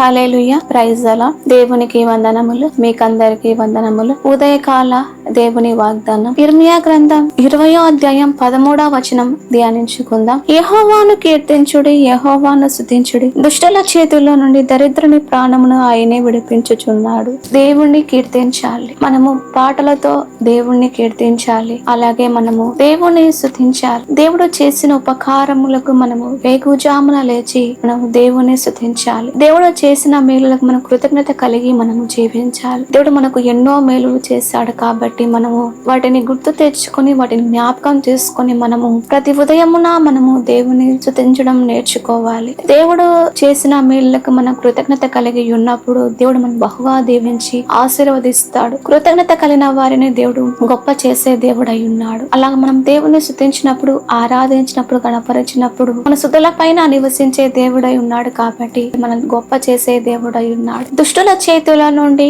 హల్లెలూయా, praise అలా. దేవునికి వందనములు, మీకందరికి వందనములు. ఉదయకాల దేవుని వాగ్దానం ఇర్మియా గ్రంథం 20వ అధ్యాయం 13వ వచనం ధ్యానించుకుందాం. యెహోవాను కీర్తించుడి, యెహోవాను స్తుతించుడి. దుష్టుల చేతుల్లో నుండి దరిద్రుని ప్రాణమును ఆయనే విడిపించుచున్నాడు. దేవుణ్ణి కీర్తించాలి. మనము పాటలతో దేవుణ్ణి కీర్తించాలి. అలాగే మనము దేవుణ్ణి స్తుతించాలి. దేవుడు చేసిన ఉపకారములకు మనము వేకుజామున లేచి మనము దేవుణ్ణి స్తుతించాలి. దేవుడు చేసిన మేలులకు మనం కృతజ్ఞత కలిగి మనము జీవించాలి. దేవుడు మనకు ఎన్నో మేలులు చేశాడు కాబట్టి మనము వాటిని గుర్తు తెచ్చుకొని వాటిని జ్ఞాపకం చేసుకొని మనము ప్రతి ఉదయమున మనము దేవుని స్తుతించడం నేర్చుకోవాలి. దేవుడు చేసిన మేలులకు మనం కృతజ్ఞత కలిగి ఉన్నప్పుడు దేవుడు మనం బహుగా దీవించి ఆశీర్వదిస్తాడు. కృతజ్ఞత కలిగిన వారిని దేవుడు గొప్ప చేసే దేవుడై ఉన్నాడు. అలాగే మనం దేవుని స్తుతించినప్పుడు, ఆరాధించినప్పుడు, గణపరిచినప్పుడు మన స్తుతుల పైన నివసించే దేవుడై ఉన్నాడు కాబట్టి మనల్ని గొప్ప చేసే దేవుడై ఉన్నాడు. దుష్టుల చేతుల నుండి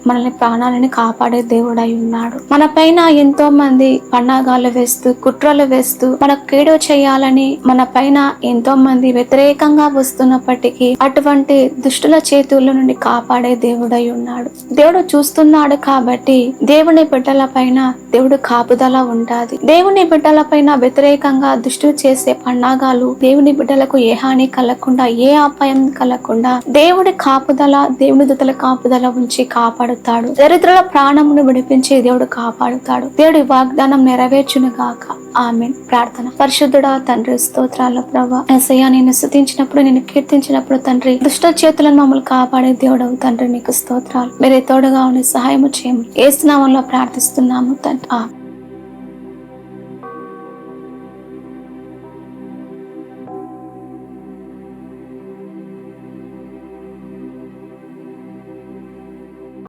మనల్ని ప్రాణాలని కాపాడే దేవుడై ఉన్నాడు. మన పైన ఎంతో మంది పన్నాగాలు వేస్తూ, కుట్రలు వేస్తూ మనకు కీడు చేయాలని మన పైన ఎంతో మంది వ్యతిరేకంగా వస్తున్నప్పటికీ అటువంటి దుష్టుల చేతుల నుండి కాపాడే దేవుడై ఉన్నాడు. దేవుడు చూస్తున్నాడు కాబట్టి దేవుని బిడ్డల పైన దేవుడు కాపుదల ఉండాలి. దేవుని బిడ్డల పైన వ్యతిరేకంగా దుష్టులు చేసే పన్నాగాలు దేవుని బిడ్డలకు ఏ హాని కలగకుండా, ఏ అపాయం కలగకుండా దేవుడి కాపుదల, దేవుని దూతల కాపుదల ఉంచి కాపాడుతాడు. దరిద్రుల ప్రాణమును విడిపించి దేవుడు కాపాడుతాడు. దేవుడి వాగ్దానం నెరవేర్చును గాక. ఆమేన్. ప్రార్థన. పరిశుద్ధుడా తండ్రి, స్తోత్రాల ప్రభా. యేసయ్యా, నేను స్తుతించినప్పుడు, నేను కీర్తించినప్పుడు తండ్రి దుష్ట చేతులను మమ్మల్ని కాపాడే దేవుడవు తండ్రి, నీకు స్తోత్రాలు. మీరే తోడుగా ఉండి సహాయము చేయమని యేసు నామములో ప్రార్థిస్తున్నాము తండ్రి.